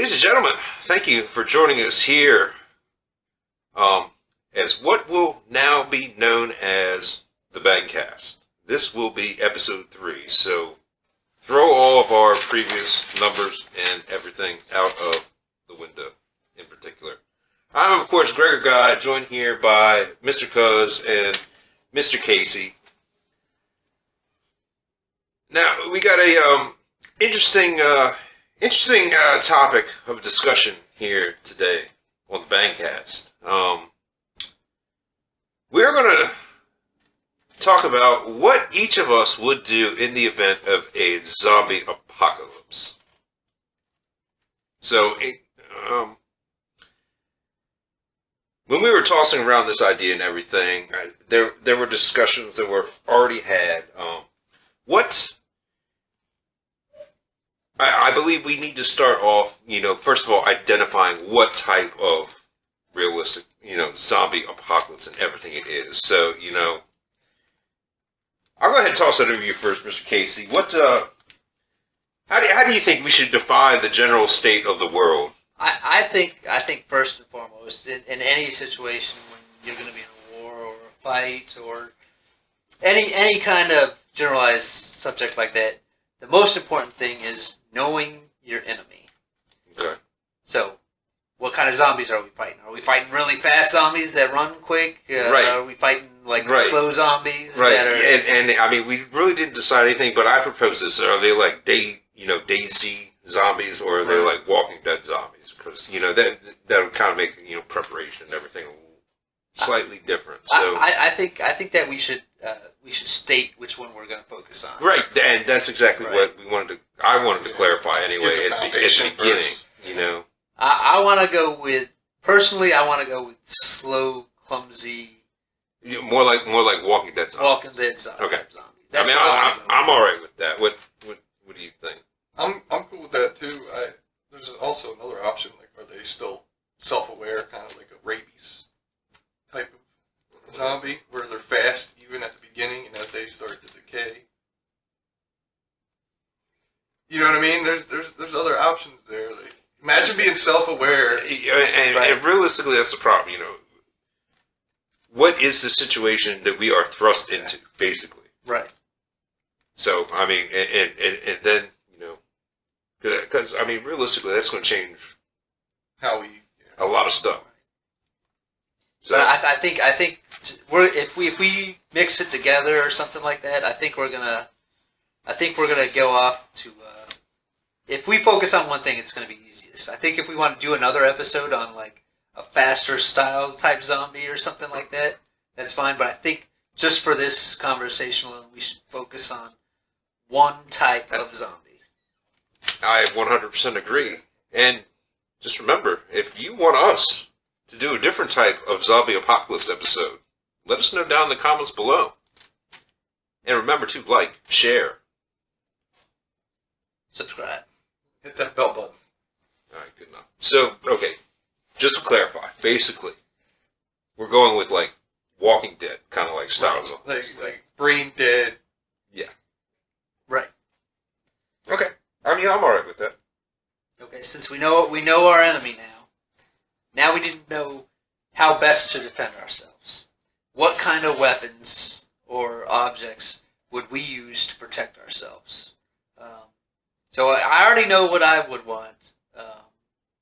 Ladies and gentlemen, thank you for joining us here as what will now be known as the Bangcast. This will be episode 3, so throw all of our previous numbers and everything out of the window in particular. I'm, of course, Gregor Guy, joined here by Mr. Cuz and Mr. Casey. Now, we got a interesting topic of discussion here today on the Bangcast. We're going to talk about what each of us would do in the event of a zombie apocalypse. So, when we were tossing around this idea and everything, there were discussions that were already had. I believe we need to start off, first of all, identifying what type of realistic, zombie apocalypse and everything it is. So, I'll go ahead and toss that over to you first, Mr. Casey. How do you think we should define the general state of the world? I think first and foremost, in any situation when you're going to be in a war or a fight or any kind of generalized subject like that, the most important thing is knowing your enemy. Okay. So, what kind of zombies are we fighting? Are we fighting really fast zombies that run quick? Right. Are we fighting slow zombies? Right. That are... And I mean, we really didn't decide anything, but I propose this. Are they like DayZ zombies, or are they like Walking Dead zombies? Because that would kind of make preparation and everything slightly different. So I think that we should state which one we're going to focus on. Right, and that's exactly what we wanted to. I wanted to clarify anyway at the beginning. I want to go with slow, clumsy. More like Walking Dead zombies. Walking Dead zombies. Okay. That's I'm all right with that. What do you think? I'm cool with that too. There's also another option. Like, are they still self-aware, kind of like a rabies type of zombie, where they're fast even at the beginning, and as they start to decay. You know what I mean? There's other options there. Like, imagine being self-aware. And realistically, that's the problem. What is the situation that we are thrust into, basically? Right. So, I mean, and then, because, I mean, realistically, that's going to change how we a lot of stuff. So, but I think if we mix it together or something like that, I think we're gonna go off to. If we focus on one thing, it's going to be easiest. I think if we want to do another episode on like a faster style type zombie or something like that, that's fine. But I think just for this conversation alone, we should focus on one type of zombie. I 100% agree. And just remember, if you want us to do a different type of zombie apocalypse episode, let us know down in the comments below. And remember to like, share, subscribe. Hit that bell button. Alright, good enough. So, okay, just to clarify, basically, we're going with like Walking Dead, kind of like style zombies. Like Brain Dead. Yeah. Right. Okay. I mean, I'm alright with that. Okay, since we know our enemy now we need to know how best to defend ourselves. What kind of weapons or objects would we use to protect ourselves? So I already know what I would want,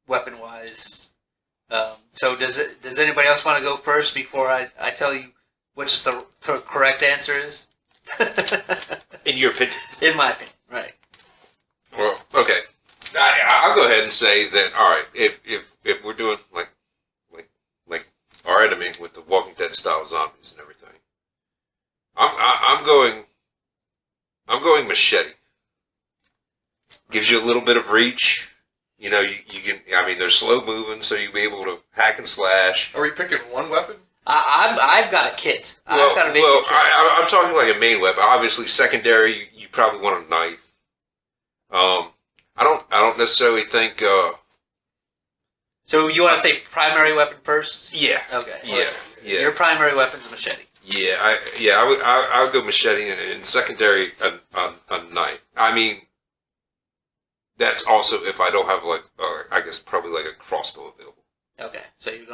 weapon-wise. So does anybody else want to go first before I tell you what just the correct answer is? In your opinion? In my opinion, right. Well, okay. I'll go ahead and say that, alright, if we're doing like our enemy with the Walking Dead style zombies and everything, I'm going machete. Gives you a little bit of reach. You can. I mean, they're slow moving, so you'll be able to hack and slash. Are we picking one weapon? I've got a kit. I've got a basic kit. I'm talking like a main weapon. Obviously, secondary, you probably want a knife. I don't necessarily think. So you want to say primary weapon first? Yeah. Okay. Yeah. Your primary weapon's a machete. Yeah. I would go machete and secondary a knife. I mean, that's also if I don't have like I guess probably like a crossbow available. Okay, so you're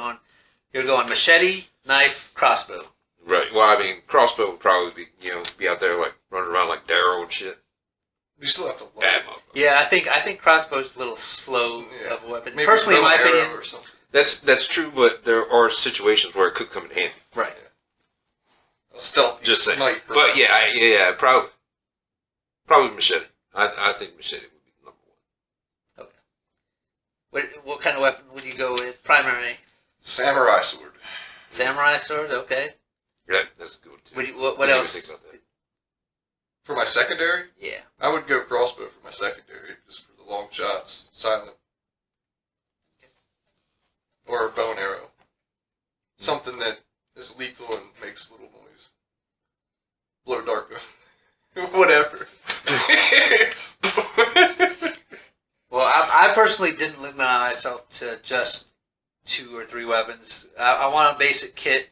going machete, knife, crossbow. Right. Well, I mean, crossbow would probably be out there like running around like Darrow and shit. You still have to load. Bad motherfucker. Yeah, I think crossbow's a little slow of a weapon. Maybe Personally, in my bow and arrow opinion, or something. That's true, but there are situations where it could come in handy. right. A stealthy Just saying. sniper. But yeah, probably machete. I think machete would be number one. What kind of weapon would you go with? Primary Samurai sword. samurai sword. Okay. Yeah, that's a good one too. What Didn't even else? think about that. For my secondary, Yeah. I would go crossbow for my secondary, just for the long shots, silent. Or a bow and arrow. Something that is lethal and makes little noise. Blow dart gun. Whatever. Well, I personally didn't limit myself to just 2 or 3 weapons. I want a basic kit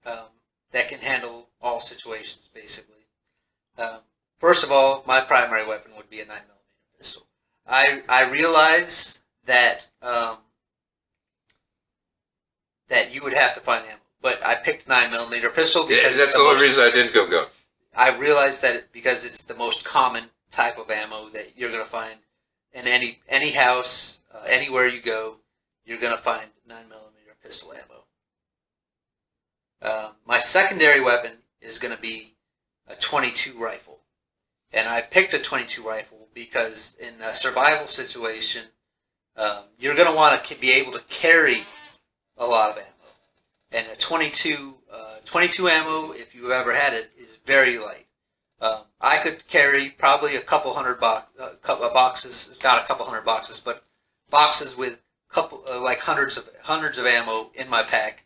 that can handle all situations, basically. First of all, my primary weapon would be a 9mm pistol. I realize that that you would have to find ammo, but I picked 9mm pistol because That's the only reason I didn't go gun. I realize that because it's the most common type of ammo that you're going to find in any house, anywhere you go, you're going to find 9mm pistol ammo. My secondary weapon is going to be a .22 rifle, and I picked a .22 rifle because in a survival situation, you're going to want to be able to carry a lot of ammo, and a .22 ammo, if you ever had it, is very light. I could carry probably a couple hundred boxes, not a couple hundred boxes, but boxes with hundreds of ammo in my pack,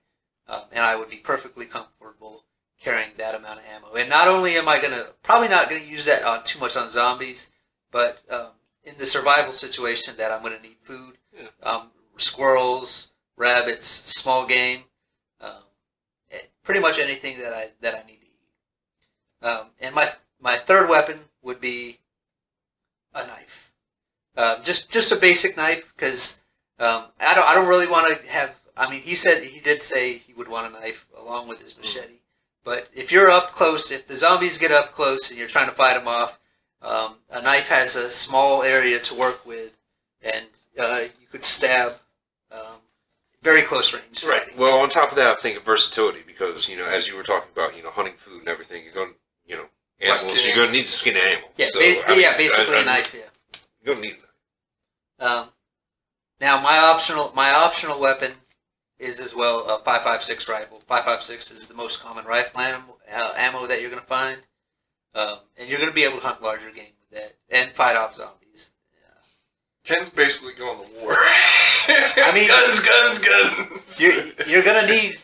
and I would be perfectly comfortable carrying that amount of ammo. And not only am I probably not gonna use that too much on zombies, but in the survival situation that I'm gonna need food, squirrels, rabbits, small game, pretty much anything that I need to eat. And my third weapon would be a knife. Just a basic knife, because I don't really want to have. I mean, he did say he would want a knife along with his machete. But if you're up close, if the zombies get up close and you're trying to fight them off, a knife has a small area to work with, and you could stab very close range. Right. Well, on top of that, I'm thinking versatility because as you were talking about, hunting food and everything, you're going, animals, you're going to need to skin an animal. Yeah. So, Basically a knife. Yeah. You're going to need that. Now my optional weapon is as well a 5.56 rifle. 5.56 is the most common rifle ammo that you're going to find, and you're going to be able to hunt larger game with that and fight off zombies. Ken's basically going to war. I mean, guns. You're gonna need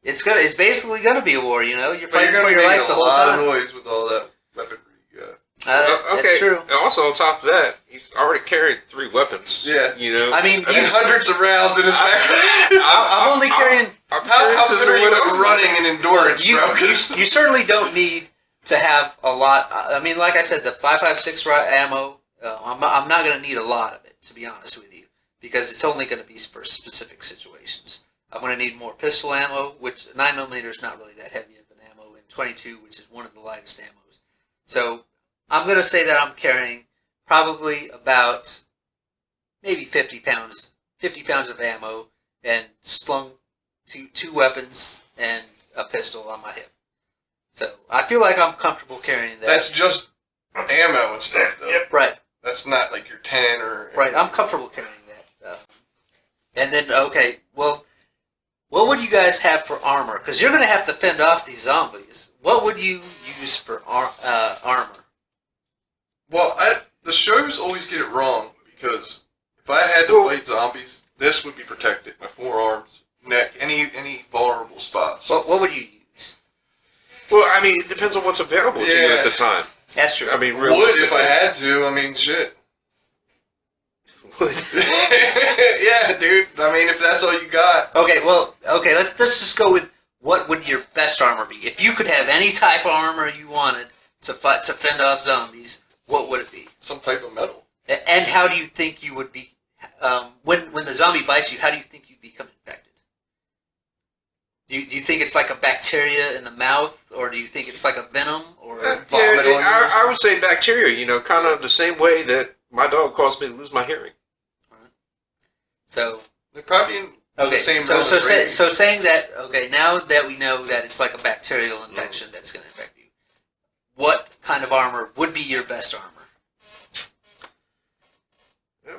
it's basically gonna be a war. You're fighting for your life the whole time. A lot of noise with all that weaponry you got. That's true. And also on top of that, he's already carried 3 weapons. Yeah. I mean, And hundreds of rounds in his backpack. I'm only carrying. How good are you at running and endurance, bro? You certainly don't need to have a lot. I mean, like I said, the 5.56 ammo. I'm not going to need a lot of it, to be honest with you, because it's only going to be for specific situations. I'm going to need more pistol ammo, which 9mm is not really that heavy of an ammo, and .22, which is one of the lightest ammos. So I'm going to say that I'm carrying probably about maybe 50 pounds of ammo, and slung two weapons and a pistol on my hip. So I feel like I'm comfortable carrying that. That's just ammo and stuff, though. Yep. Right. That's not like your 10 or... Right, I'm comfortable carrying that. And then, okay, well, what would you guys have for armor? Because you're going to have to fend off these zombies. What would you use for armor? Well, the shows always get it wrong, because if I had to fight zombies, this would be protected. My forearms, neck, any vulnerable spots. What would you use? Well, I mean, it depends on what's available to you at the time. That's true. I mean, would if I had to. I mean, shit. Would. Yeah, dude. I mean, if that's all you got. Okay. Let's just go with what would your best armor be? If you could have any type of armor you wanted to fend off zombies, what would it be? Some type of metal. And how do you think you would be when the zombie bites you? How do you think you become infected? Do you think it's like a bacteria in the mouth, or do you think it's like a venom or vomit? I would say bacteria. You know, kind of the same way that my dog caused me to lose my hearing. So They're probably in the same realm as rabies. so saying that, okay, now that we know that it's like a bacterial infection that's going to infect you, what kind of armor would be your best armor?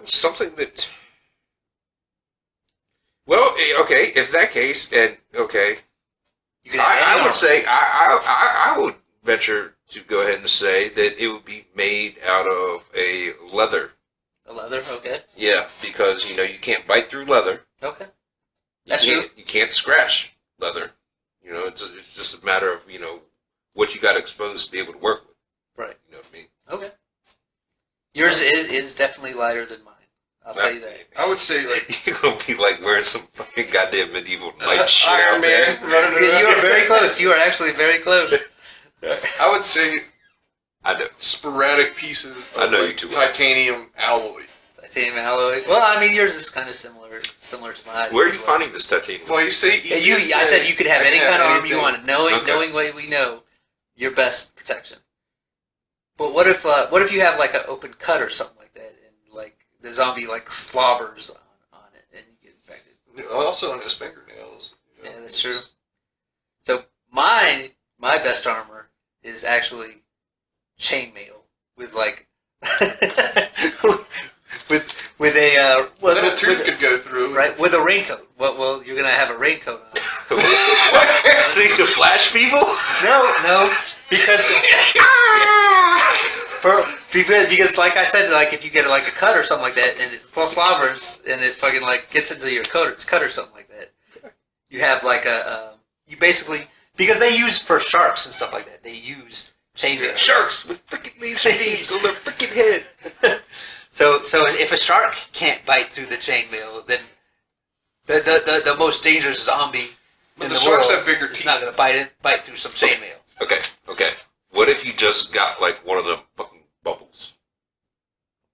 Something that. Well, okay. If that case, and okay, You can have any I armor. would say I would venture to go ahead and say that it would be made out of a leather. A leather, okay. Yeah, because you know you can't bite through leather. Okay. You That's can't, true. You can't scratch leather. You know, it's just a matter of what you got exposed to be able to work with. Right. You know what I mean? Okay. Yours is definitely lighter than mine. I'll tell you that. I would say like You're gonna be like wearing some fucking goddamn medieval knight shit Iron out there. Man running around. You are very close. You are actually very close. I would say I know. sporadic pieces of I know you like, too well. titanium alloy. Titanium alloy. Well, I mean, yours is kind of similar to mine. Where are as you well. finding this titanium? Well, you say Yeah, I said you could have I any can kind of have armor you anything. wanted, Okay. knowing what we know, your best protection. But what if you have like an open cut or something like that, and like the zombie like slobbers on it, and you get infected? Also on his fingernails. Yeah, that's true. So my best armor is actually chainmail with like with a Well, then a tooth could go through. right with a raincoat. Well, you're gonna have a raincoat on. So you can flash people? No, because because like I said, like if you get like a cut or something like that, and it slobbers and it fucking like gets into your coat, it's cut or something like that. You have like you basically because they use for sharks and stuff like that. They use chainmail. Sharks with freaking laser beams on their freaking head. So if a shark can't bite through the chainmail, then the most dangerous zombie But in the the sharks world have bigger is teeth. not going to bite through some chainmail. Okay. What if you just got like one of them fucking bubbles?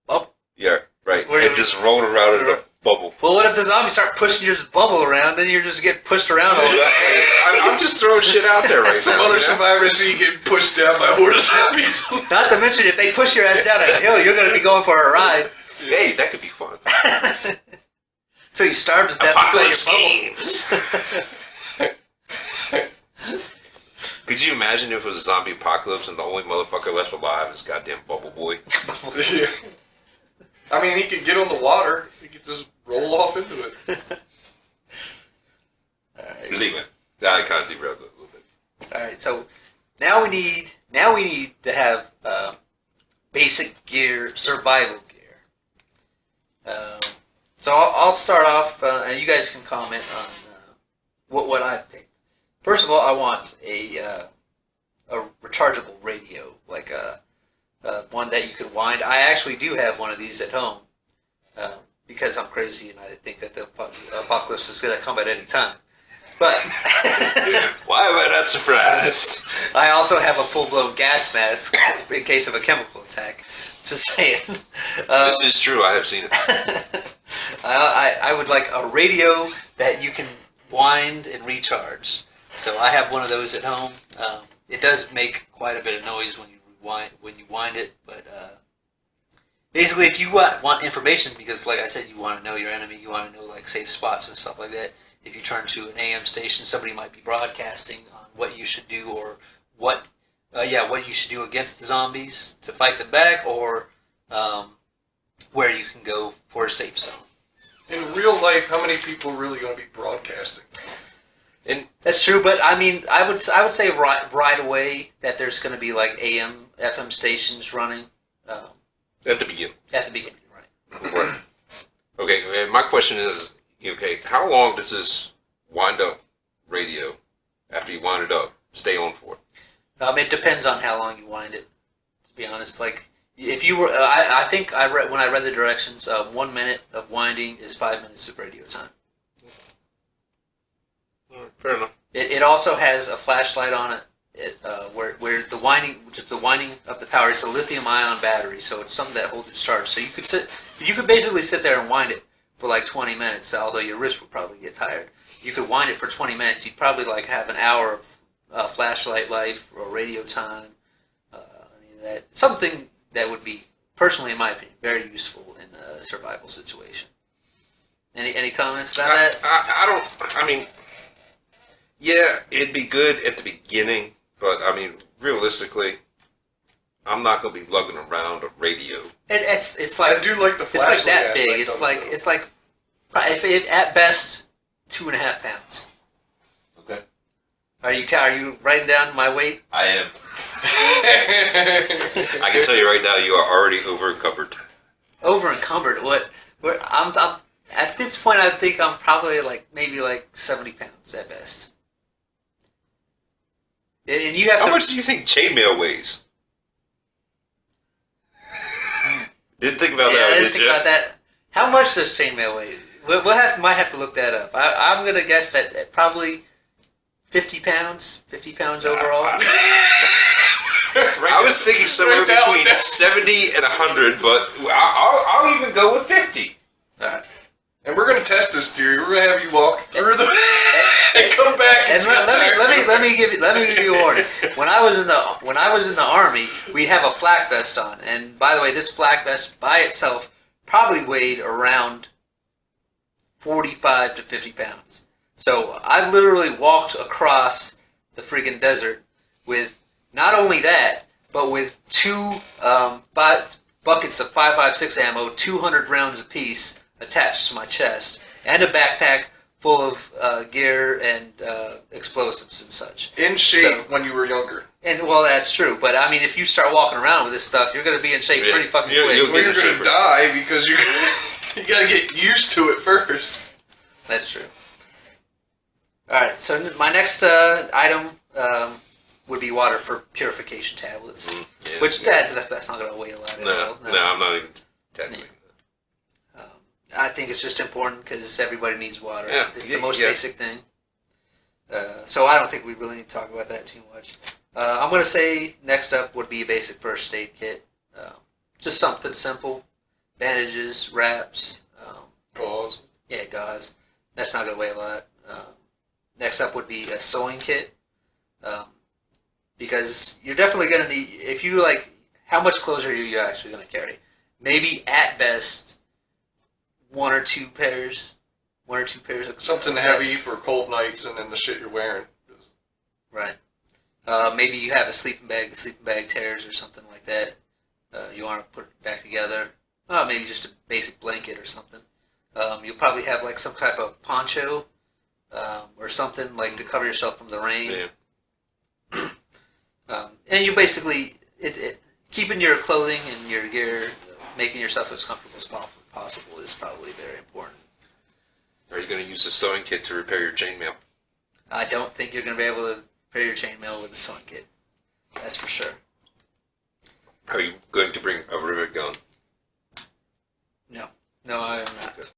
Bubble? Yeah, right. Where And you- just rolled around in a bubble. Well, what if the zombies start pushing your bubble around? Then you're just getting pushed around all over the place. I'm just throwing shit out there right Some now. other you know? survivors see you getting pushed down by a horde of zombies. Not to mention, if they push your ass down a hill, you're going to be going for a ride. Hey, that could be fun. So you starve to death until Apocalypse your bubble. games. Could you imagine if it was a zombie apocalypse and the only motherfucker left alive is goddamn Bubble Boy? Yeah. I mean, he could get on the water. He could just roll off into it. Alright. Leave it. I kind of derailed it a little bit. Alright, so now we need to have basic gear, survival gear. So I'll start off, and you guys can comment on what I've picked. First of all, I want a rechargeable radio, like one that you could wind. I actually do have one of these at home because I'm crazy and I think that the apocalypse is going to come at any time. But Why am I not surprised? I also have a full-blown gas mask in case of a chemical attack. Just saying. This is true. I have seen it. I would like a radio that you can wind and recharge. So I have one of those at home. It does make quite a bit of noise when you wind it, but basically, if you want information, because like I said, you want to know your enemy, you want to know like safe spots and stuff like that. If you turn to an AM station, somebody might be broadcasting on what you should do or what you should do against the zombies to fight them back, or where you can go for a safe zone. In real life, how many people are really going to be broadcasting? And That's true, but I mean, I would say right away that there's going to be like AM, FM stations running at the beginning. at the beginning, right? Right. Okay, and my question is, okay, how long does this wind up radio after you wind it up stay on for? It depends on how long you wind it. To be honest, like if you were, I think I read when I read the directions, 1 minute of winding is 5 minutes of radio time. All right, fair enough. It also has a flashlight on it, where the winding of the power, it's a lithium-ion battery, so it's something that holds its charge. So you could basically sit there and wind it for like 20 minutes, although your wrist would probably get tired. You could wind it for 20 minutes. You'd probably like have an hour of flashlight life or radio time. Something that would be, personally in my opinion, very useful in a survival situation. Any comments about that? I mean, yeah, it'd be good at the beginning, but I mean, realistically, I'm not going to be lugging around a radio. It's like, I do like the it's flashlight. like that big. aspect It's like if it, at best 2.5 pounds. Okay. Are you writing down my weight? I am. I can tell you right now, you are already over encumbered. Over encumbered. I'm at this point. I think I'm probably maybe 70 pounds at best. And you have How to. much do you think chainmail weighs? Didn't think about that, I didn't did think you? about that. How much does chainmail weigh? Might have to look that up. I'm gonna guess that probably 50 pounds. 50 pounds overall. I was thinking somewhere between 70 and 100, but I'll even go with 50. All right. And we're gonna test this theory. We're gonna have you walk through the and come back. And let me give you a warning. When I was in the Army, we'd have a flak vest on, and by the way, this flak vest by itself probably weighed around 45 to 50 pounds. So I literally walked across the freaking desert with not only that, but with two buckets of 5.56 ammo, 200 rounds apiece attached to my chest, and a backpack full of gear and explosives and such. In shape when you were younger. And well, that's true. But I mean, if you start walking around with this stuff, you're going to be in shape pretty fucking quick. you'll Well, you're gonna die because you gotta get used to it first. That's true. All right. So my next item would be water for purification tablets, Yeah. which that's not going to weigh a lot at all. No, I'm not even technically. I think it's just important because everybody needs water. Yeah, It's the most yeah. basic thing. So I don't think we really need to talk about that too much. I'm going to say next up would be a basic first aid kit. Just something simple. Bandages, wraps. Gauze. Yeah, gauze. That's not going to weigh a lot. Next up would be a sewing kit. Because you're definitely going to need, if you how much clothes are you actually going to carry? Maybe at best, one or two pairs of Something sets. heavy for cold nights, and then the shit you're wearing. Right. Maybe you have a sleeping bag. The sleeping bag tears or something like that. You want to put it back together. Maybe just a basic blanket or something. You'll probably have some type of poncho or something to cover yourself from the rain. Yeah. And you basically keeping your clothing and your gear, making yourself as comfortable as possible is probably very important. Are you going to use the sewing kit to repair your chainmail? I don't think you're going to be able to repair your chainmail with a sewing kit. That's for sure. Are you going to bring a rivet gun? No, I am not.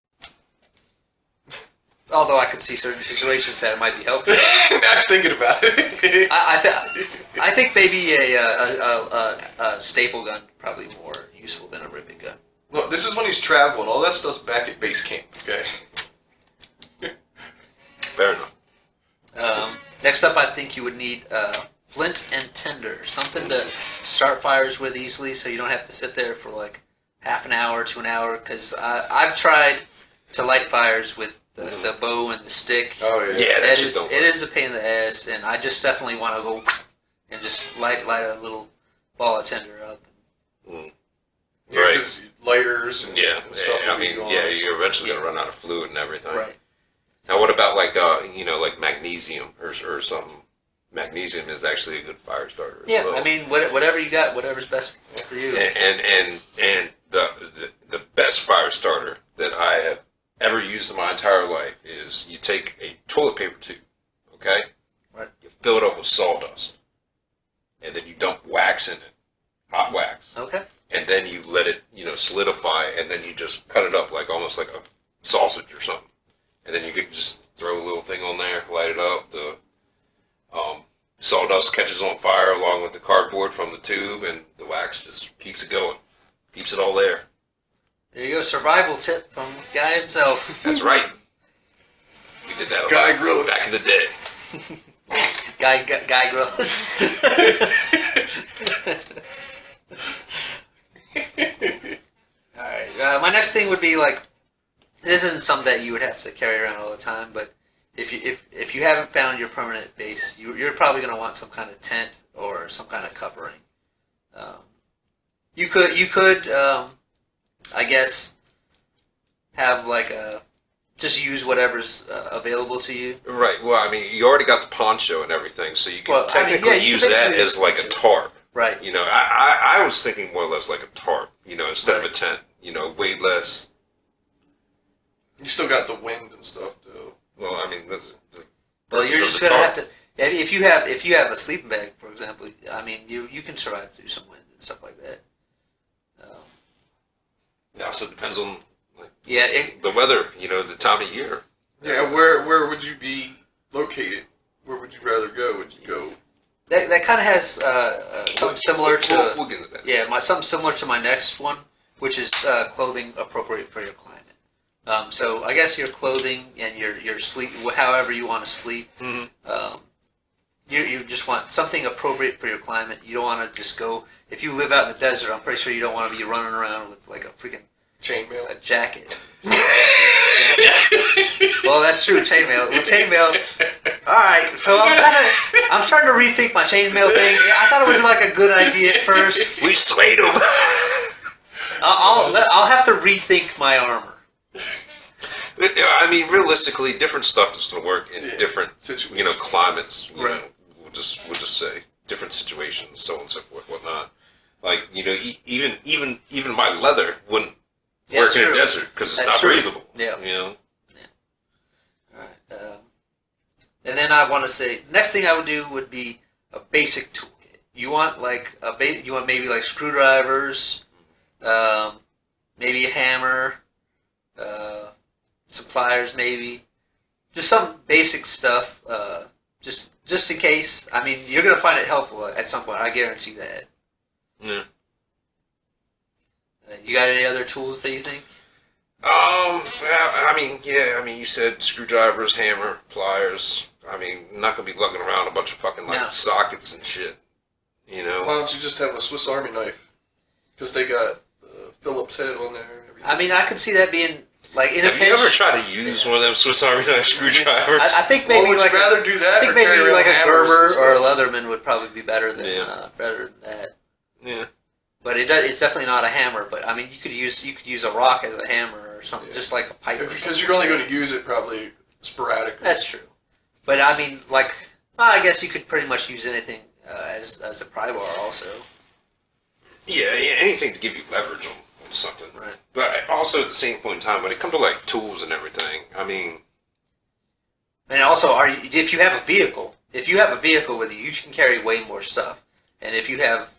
Although I could see certain situations that it might be helpful. I was thinking about it. I think maybe a staple gun probably more useful than a rivet gun. Look, this is when he's traveling. All that stuff's back at base camp, okay? Fair enough. Next up, I think you would need flint and tinder, something to start fires with easily, so you don't have to sit there for half an hour to an hour. Because I've tried to light fires with the bow and the stick. Oh, yeah. Yeah, that shit is don't it work. is a pain in the ass, and I just definitely want to go and just light a little ball of tinder up. Yeah, Right. 'cause lighters and, Yeah, and stuff. I will be mean, gone, yeah, so- you're eventually going to run out of fluid and everything. Right. Now, what about magnesium or something? Magnesium is actually a good fire starter. As Yeah, well. I mean, whatever you got, whatever's best for you. and the best fire starter that I have ever used in my entire life is you take a toilet paper tube, okay? Right. You fill it up with sawdust, and then you dump wax in it, hot wax, Okay. and then you let it, solidify, and then you just cut it up almost like a sausage or something, and then you could just throw a little thing on there, light it up. The sawdust catches on fire along with the cardboard from the tube, and the wax just keeps it going, keeps it all there. There you go, survival tip from Guy himself. That's right. We did that a Guy lot Grillis. back in the day. Guy Grillis. Alright, my next thing would be like, this isn't something that you would have to carry around all the time, but if you haven't found your permanent base, you're probably going to want some kind of tent or some kind of covering. You could I guess have like just use whatever's available to you. Right. Well, I mean, you already got the poncho and everything, so you can Well, I mean, technically yeah, you use can that basically as like a just- tarp. Right. You know, I was thinking more or less like a tarp, you know, instead of a Right. tent. You know, weightless. You still got the wind and stuff, though. Well, I mean, that's the Well, purpose you're of just the gonna tarp. have to. If you have a sleeping bag, for example, I mean, you can survive through some wind and stuff like that. Yeah, so it depends on like, Yeah, the weather, you know, the time of year. Yeah, where would you be located? Where would you rather go? Would you go? that kind of has something similar to We'll get into that. yeah, something similar to my next one, which is clothing appropriate for your climate. So I guess your clothing and your sleep, however you want to sleep. Mhm. You just want something appropriate for your climate. You don't want to just go. If you live out in the desert, I'm pretty sure you don't want to be running around with like a freaking Chainmail. a jacket. Well, that's true. Chainmail. Well, chainmail. All right. So I'm starting to rethink my chainmail thing. I thought it was like a good idea at first. We swayed them. I'll have to rethink my armor. I mean, realistically, different stuff is going to work in Yeah, different, situations. you know, climates. You Right. know, we'll just say different situations, so on and so forth, whatnot. Like, you know, even my leather wouldn't Yeah, work that's in a true. desert because it's That's not true. breathable. Yeah. You know. All right. And then I want to say next thing I would do would be a basic toolkit. You want like you want maybe like screwdrivers, maybe a hammer, some pliers, maybe just some basic stuff. Just in case. I mean, you're gonna find it helpful at some point. I guarantee that. Yeah. You got any other tools that you think? I mean, you said screwdrivers, hammer, pliers. I mean, not gonna be lugging around a bunch of fucking like No. sockets and shit. You know. Why don't you just have a Swiss Army knife? Because they got Phillips head on there and everything. I mean, I could see that being like in a Have you pinch. ever tried to use one of them Swiss Army knife screwdrivers? I think Well, maybe would like you rather do that? I think or maybe carry like around a hammers Gerber and or a stuff? Leatherman would probably be better than Yeah. that. Yeah. But it's definitely not a hammer. But I mean, you could use a rock as a hammer or something, Yeah. just like a pipe. Or Because something. you're only going to use it probably sporadically. That's true. But I mean, like, I guess you could pretty much use anything as a pry bar also. Yeah, anything to give you leverage on something. Right. But also at the same point in time, when it comes to like tools and everything, I mean, And also, if you have a vehicle with you, you can carry way more stuff. And if you have,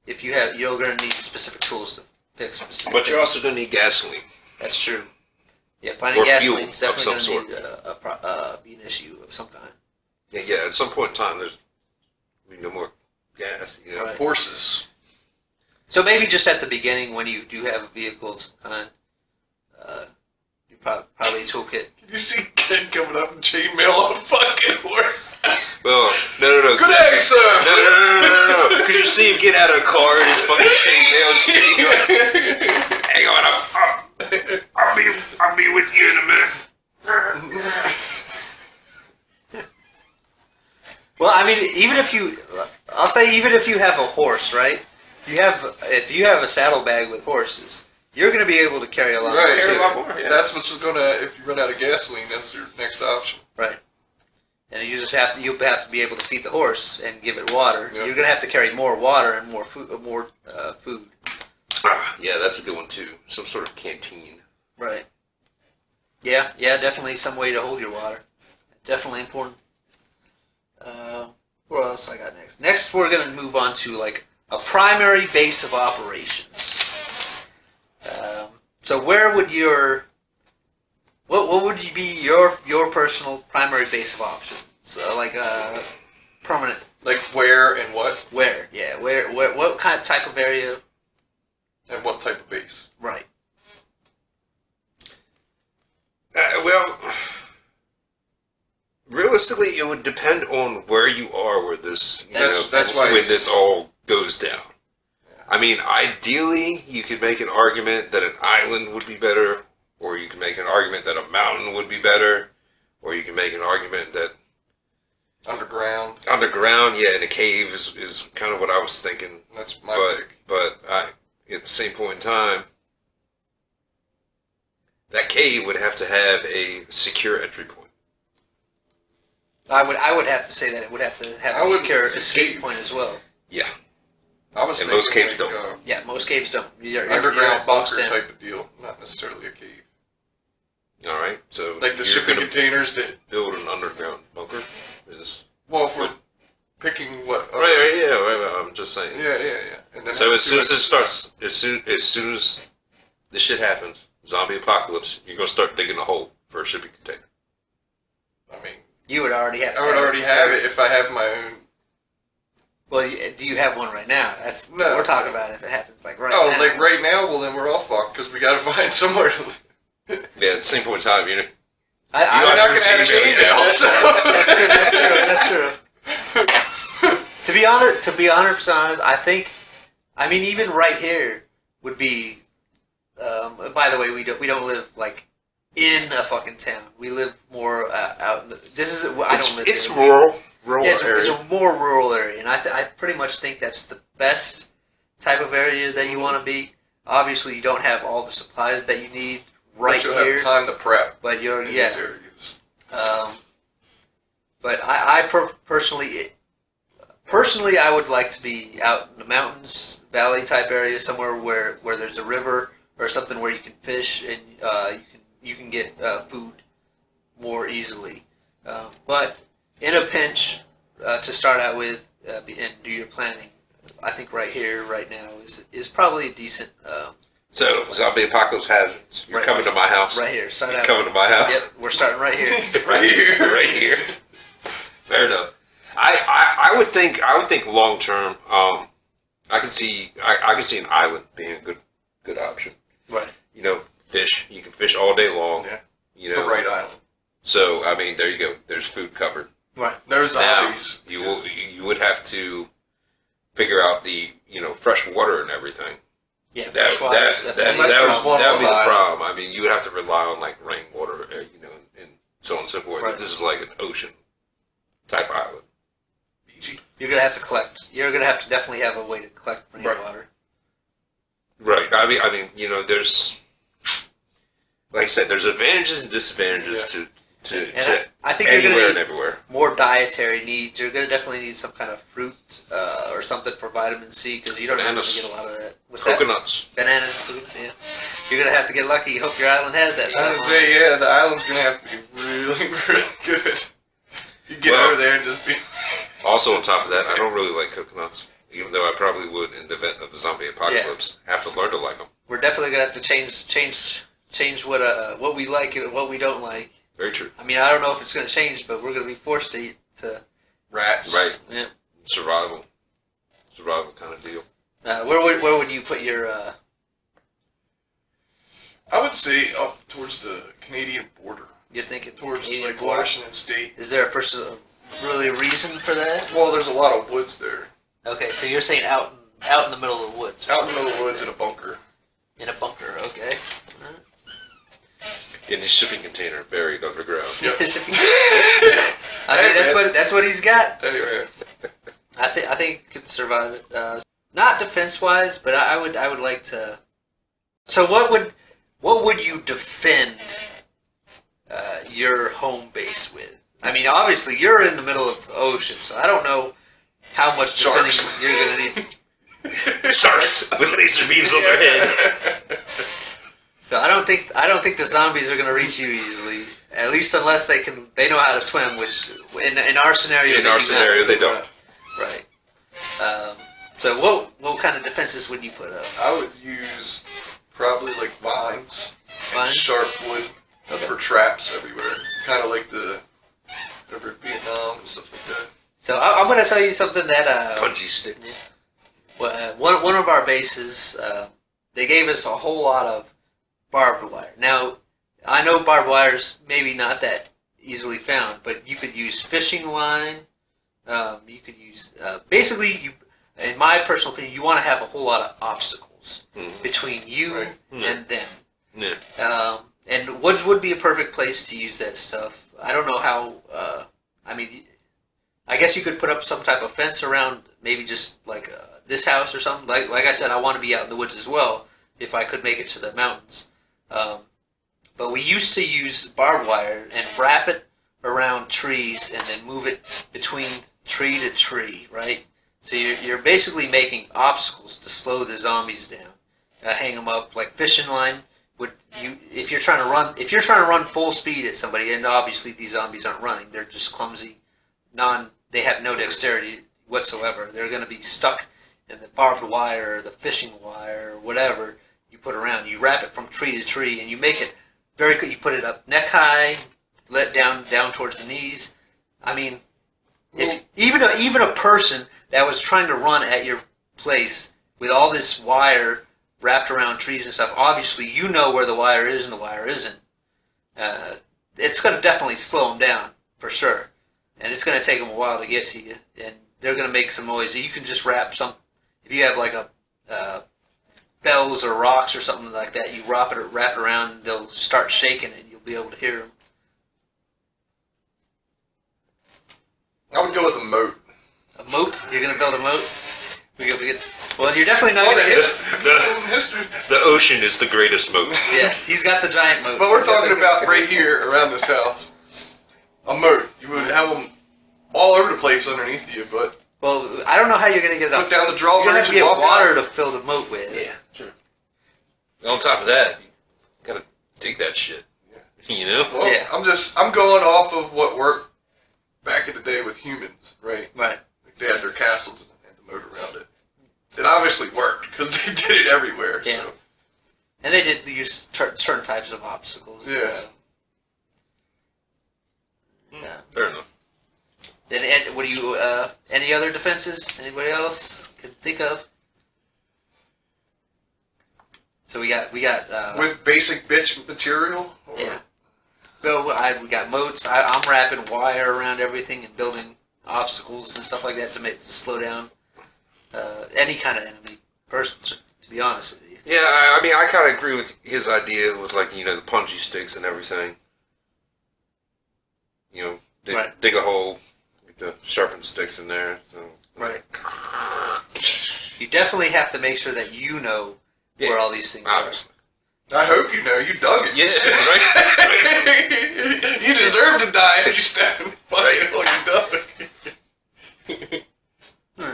you're going to need specific tools to fix specific. but you're things. also going to need gasoline. That's true. Yeah, finding Or gasoline is fuel of definitely some going to be an issue of some kind. Yeah, at some point in time, there's no more gas. You know? Right. Horses. So maybe just at the beginning, when you do have a vehicle of some kind, you probably a toolkit. Can you see Ken coming up and chainmail on a fucking horse? Well, no. Good day, sir! No. Because you see him get out of the car and his fucking chainmail shit. You're like, hang on, I'll be with you in a minute. Well, I mean, even if you have a horse, right? If you have a saddlebag with horses, you're going to be able to carry a lot Right, more Carry a too. lot more, yeah. That's what's going to, if you run out of gasoline, that's your next option. Right. And you'll have to be able to feed the horse and give it water. Yep. You're going to have to carry more water and more food. Yeah, that's a good one too. Some sort of canteen. Right. Yeah, definitely some way to hold your water. Definitely important. What else I got next? Next, we're going to move on to like a primary base of operations. So where would what would be your personal primary base of options? So like a permanent Like where and what, Where? Yeah, where? What kind of type of area? and what type of base. Right. Well, realistically, it would depend on where you are, where this, That's why when it's- this all goes down. I mean, ideally, you could make an argument that an island would be better, or you can make an argument that a mountain would be better, or you can make an argument that Underground. underground, yeah, in a cave is kind of what I was thinking. That's my pick. But at the same point in time, that cave would have to have a secure entry point. I would have to say that it would have to have I a would secure say escape cave. point as well. Yeah. I was And thinking most caves like, don't. Yeah, most caves don't. You're Underground boxed bunker in. type of deal, not necessarily a cave. All right. So Like the you're shipping gonna containers that. build an underground bunker. Is Well, if we're picking what. right. Yeah. Right, I'm just saying. Yeah. And then So have as soon two as it exits. starts, as soon as this shit happens, zombie apocalypse, you're gonna start digging a hole for a shipping container. I mean, You would already have. I would already have it if I have my own. Well, do you have one right now? That's No. we're talking about if it happens like right Oh, now. like right now? Well, then we're all fucked because we gotta find somewhere to live. Yeah. At the same point in time, you know. I, You We're know, not gonna have I've seen any you of it now. also. That's true. To be honest, I think, I mean, even right here would be. By the way, we don't live like in a fucking town. We live more out. In the, this is I don't live. It's here. rural Yeah, it's area. a more rural area, and I pretty much think that's the best type of area that you want to be. Obviously, you don't have all the supplies that you need right But you'll here, have time to prep but you're in yeah. these areas. But personally, I would like to be out in the mountains, valley type area, somewhere where there's a river or something where you can fish and you can get food more easily. But in a pinch, to start out with and do your planning, I think right here, right now is probably a decent. So zombie apocalypse happens. You're Right. coming to my house. Right here, start You're out. coming to my house. Yep, we're starting right here. Right here. Right here. Fair enough. I would think long term. I could see an island being a good option. Right. You know, fish. You can fish all day long. Yeah. You know. The right island. So I mean, there you go. There's food covered. Right. There's Now zombies. you would have to figure out the fresh water and everything. Yeah. That fresh water is Unless definitely- there's one would be the on the problem. I mean, you would have to rely on like rainwater, and so on and so forth. Right. This is like an ocean type island. Fiji. You're gonna have to collect. You're gonna have to definitely have a way to collect rainwater. Right. I mean, there's, like I said, there's advantages and disadvantages to And I think you're anywhere gonna and need everywhere. more dietary needs. You're gonna definitely need some kind of fruit or something for vitamin C because you don't really Bananas. get a lot of that. What's that? Coconuts. Bananas, fruits. Yeah. You're gonna have to get lucky. Hope your island has that I stuff. would on say, it. yeah, the island's gonna have to be really, really good. You get Well- over there and just be. Also, on top of that, I don't really like coconuts, even though I probably would in the event of a zombie apocalypse. Have to learn to like them. We're definitely gonna have to change what we like and what we don't like. Very true. I mean, I don't know if it's gonna change, but we're gonna be forced to eat. Rats. Right. Yeah. Survival kind of deal. Where would you put your? I would say up towards the Canadian border. You're thinking Towards Canadian like border? Washington State. Is there really a reason for that? Well, there's a lot of woods there. Okay, so you're saying out in the middle of the woods, Out in the middle of the woods in a bunker. in a bunker. Okay. In his shipping container, buried underground. Yep. I mean, that's what he's got. Anyway, I think he could survive it. Not defense wise, but I would like to. So what would you defend your home base with? I mean, obviously you're in the middle of the ocean, so I don't know how much defending Sharks. you're going to need. Sharks with laser beams on their head. So I don't think the zombies are going to reach you easily. At least unless they know how to swim, which in our scenario In they our do scenario, they don't. not. Right. So what kind of defenses would you put up? I would use probably like vines and Vines? sharp wood Okay. for traps everywhere. Kind of like the over Vietnam and stuff like that. So I'm going to tell you something that Punchy sticks. one of our bases, they gave us a whole lot of barbed wire. Now, I know barbed wire's maybe not that easily found, but you could use fishing line. You could use basically you. In my personal opinion, you want to have a whole lot of obstacles between you and them. Yeah. And woods would be a perfect place to use that stuff. I don't know how. I mean, I guess you could put up some type of fence around, maybe just like this house or something. Like I said, I want to be out in the woods as well if I could make it to the mountains. But we used to use barbed wire and wrap it around trees and then move it between tree to tree, right? So you're basically making obstacles to slow the zombies down. Hang them up like fishing line. If you're trying to run full speed at somebody, and obviously these zombies aren't running, they're just clumsy, they have no dexterity whatsoever. They're going to be stuck in the barbed wire, or the fishing wire, or whatever you put around. You wrap it from tree to tree, and you make it very good. You put it up neck high, let down towards the knees. I mean, if even a person that was trying to run at your place with all this wire wrapped around trees and stuff, obviously you know where the wire is and the wire isn't. It's going to definitely slow them down, for sure. And it's going to take them a while to get to you. And they're going to make some noise. You can just wrap some, if you have like a bells or rocks or something like that, you wrap it around and they'll start shaking and you'll be able to hear them. I would go with a moat. A moat? You're going to build a moat? Well, you're definitely not going to get... The ocean is the greatest moat. Yes, he's got the giant moat. But we're talking about right here around this house. A moat. You would have them all over the place underneath you, but... Well, I don't know how you're going to get it up. Put down the You're going to drawbridge have to and get walk water out. to fill the moat with. Yeah, sure. On top of that, you gotta dig that shit. Yeah. You know? Well, Yeah. I'm going off of what worked back in the day with humans, right? Right. Like they had their castles and had the moat around it. It obviously worked because they did it everywhere. Yeah. So. And they did use certain types of obstacles. Yeah. Yeah. Fair enough. And what do you? Any other defenses? Anybody else can think of? So we got. With basic bitch material? Or? Yeah. Well, we got moats. I'm wrapping wire around everything and building obstacles and stuff like that to slow down any kind of enemy person. To be honest with you. Yeah, I mean, I kind of agree with his idea. It was like, the punchy sticks and everything. Dig a hole, get the sharpened sticks in there. So, Right. You definitely have to make sure that you know where all these things obviously. I hope you know. You dug it. Yeah, right? You deserve to die if you step in the bucket while you dug.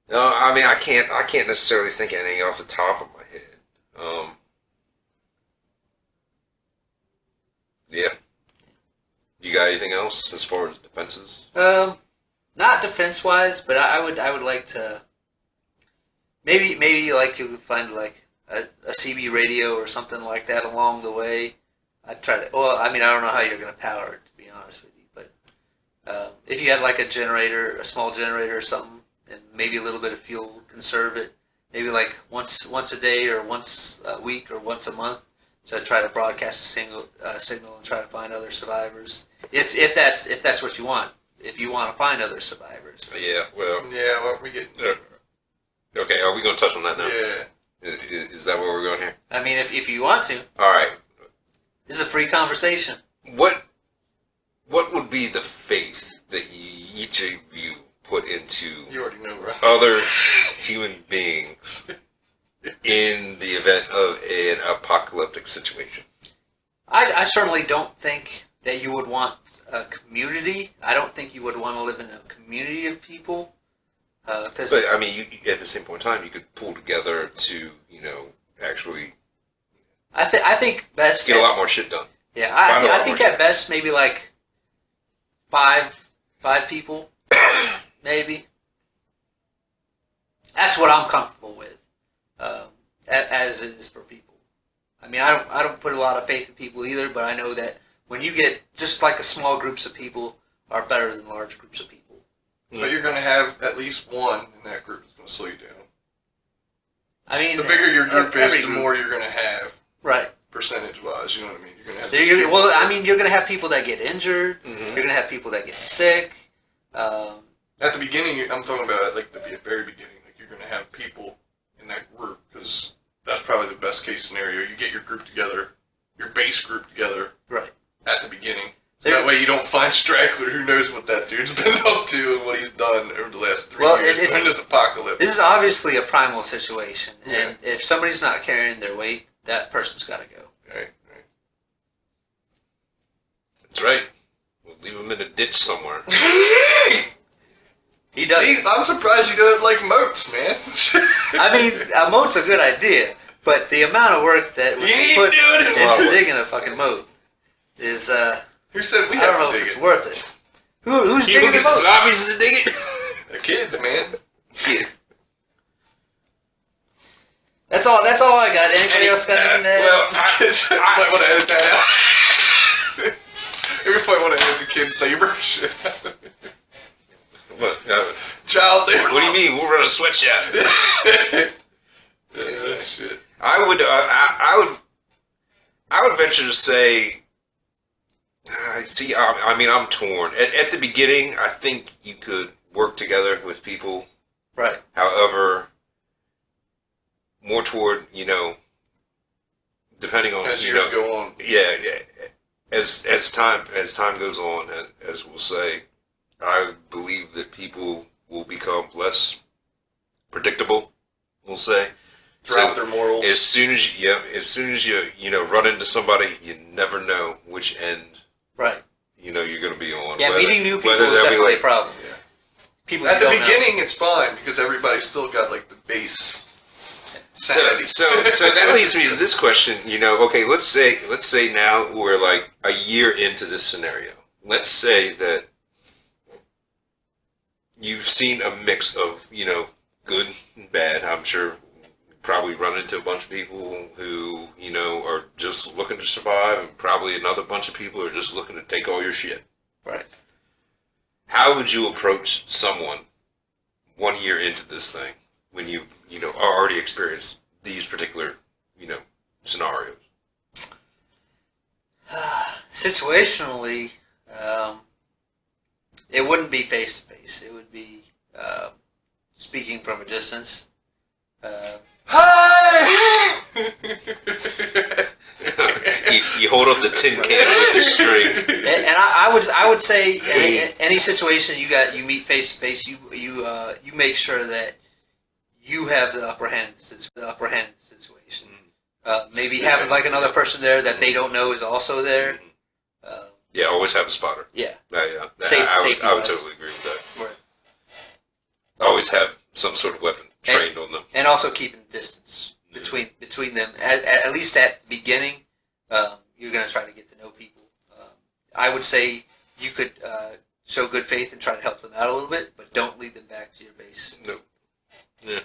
No, I mean, I can't necessarily think of any off the top of my head. Yeah. You got anything else as far as defenses? Not defense wise, but I would like to maybe like you could find like a CB radio or something like that along the way. I'd try to. Well, I mean, I don't know how you're going to power it, to be honest with you, but if you had like a generator, a small generator or something, and maybe a little bit of fuel, conserve it. Maybe like once a day or once a week or once a month. So try to broadcast a signal and try to find other survivors. If that's what you want. If you want to find other survivors. Yeah, well... Yeah, well, we get... Okay, are we going to touch on that now? Yeah. Is that where we're going here? I mean, if you want to. All right. This is a free conversation. What would be the faith that each of you put into You already know, right? other human beings in the event of an apocalyptic situation? I certainly don't think that you would want a community. I don't think you would want to live in a community of people. But I mean, you, at the same point in time, you could pull together to, actually I think best get a lot more shit done. Yeah, I think at best maybe like five people, maybe. That's what I'm comfortable with, as it is for people. I mean, I don't put a lot of faith in people either, but I know that when you get just like a small groups of people are better than large groups of people. but you're going to have at least one in that group that's going to slow you down. I mean, The bigger your group every is, the more you're going to have, right. percentage-wise. You know what I mean? You're going to have. You're going to have people that get injured. Mm-hmm. You're going to have people that get sick. At the beginning, I'm talking about like the very beginning. Like you're going to have people in that group because that's probably the best case scenario. You get your group together, your base group together, Right. at the beginning. So that way you don't find straggler who knows what that dude's been up to and what he's done over the last 3 years in this apocalypse. This is obviously a primal situation, and Yeah. if somebody's not carrying their weight, that person's got to go. Right. That's right. We'll leave him in a ditch somewhere. He does. See, I'm surprised you don't like moats, man. I mean, a moat's a good idea, but the amount of work that we ain't put doing it. into digging a fucking moat is, Who said we I don't have know to if dig it's it? worth it. Who's You digging look the at moat? zombies to dig it? The kids, man. Yeah. That's all I got. Anybody else got anything to add? Well, I might want to edit that out. You might want to edit the kid labor shit. what, Child labor. what do you mean? We'll run a sweatshop. Shit. I would venture to say. See, I mean, I'm torn. At the beginning, I think you could work together with people. Right. However, more toward, depending on, As years go on. yeah. As time goes on, as we'll say, I believe that people will become less predictable. We'll say. Drop their morals. As soon as you run into somebody, you never know which end Right. you're going to be on. Yeah, Whether- meeting new people whether is they'll be definitely like- a problem. Yeah. People At you the don't know. beginning, it's fine because everybody's still got like the base sanity. So that leads me to this question. Okay, let's say now we're like a year into this scenario. Let's say that you've seen a mix of good and bad. I'm sure you probably run into a bunch of people who are just looking to survive, and probably another bunch of people who are just looking to take all your shit. Right. How would you approach someone 1 year into this thing when you already experienced these particular scenarios? Situationally, it wouldn't be face to face. It would be speaking from a distance. Hi! You hold up the tin can with the string. And I would say any situation you meet face to face, you make sure that you have the upper hand situation. Maybe having like another person there that they don't know is also there. Yeah, always have a spotter. Yeah. Yeah. Safety I would wise. totally agree with that. Right. Always have some sort of weapon trained on them. And also keeping distance between them. At least at the beginning, you're going to try to get to know people. I would say you could show good faith and try to help them out a little bit, but don't lead them back to your base. No. Yeah.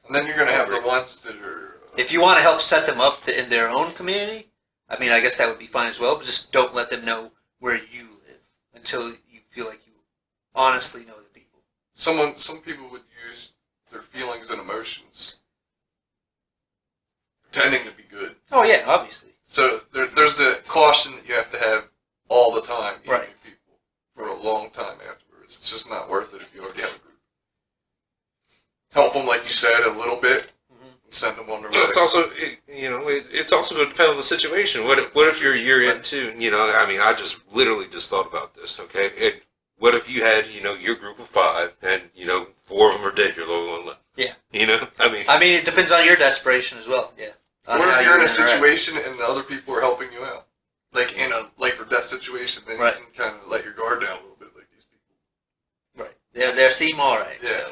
And then you're going to have the ones that are... If you want to help set them up in their own community, I mean, I guess that would be fine as well, but just don't let them know where you live until you feel like you honestly know the people. Some people would use their feelings and emotions pretending to be good. Oh, yeah, obviously. So there's the caution that you have to have all the time, even Right. with people, for a long time afterwards. It's just not worth it if you already have a group. Help them, like you said, a little bit, and send them on their way. Well, it's also it's also going to depend on the situation. What if you're a year into I just literally just thought about this. Okay, what if you had your group of 5 and 4 of them are dead, you're the only one left. Yeah. I mean it depends on your desperation as well. Yeah. On What how if you're in a interact. situation and the other people are helping you out? Like in a life or death situation, then Right. you can kind of let your guard down a little bit like these people. Right. Their theme, all right. Yeah.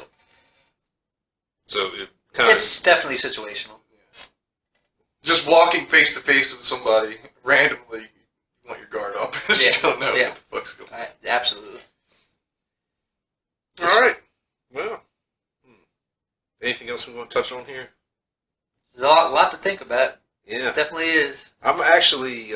so it kind of It's definitely situational. Just walking face to face with somebody randomly, you want your guard up. You don't know Yeah. what the fuck's going on. Absolutely. all right. Well, anything else we want to touch on here? There's a lot to think about. Yeah, It definitely is. I'm actually.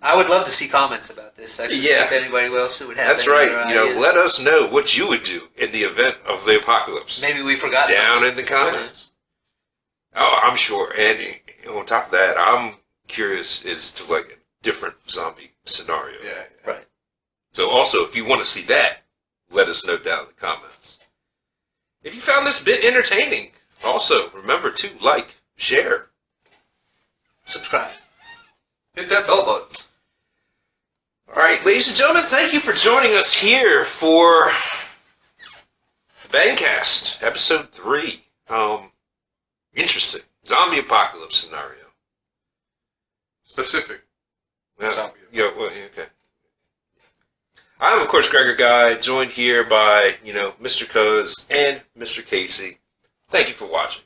I I would love to see comments about this. Actually, see Yeah. if anybody else would have. That's any right. other You know, ideas. let us know what you would do in the event of the apocalypse. Maybe we forgot Down something. in the comments. Oh, I'm sure. And on top of that, I'm curious as to like a different zombie scenario. Yeah. Right. So also, if you want to see that, let us know down in the comments. If you found this bit entertaining, also remember to like, share. Subscribe. Hit that bell button. All right, ladies and gentlemen, thank you for joining us here for Bangcast, episode 3. Interesting. Zombie apocalypse scenario. Specific. Zombie. Yeah, well, okay. I'm, of course, Gregor Guy, joined here by, Mr. Coz and Mr. Casey. Thank you for watching.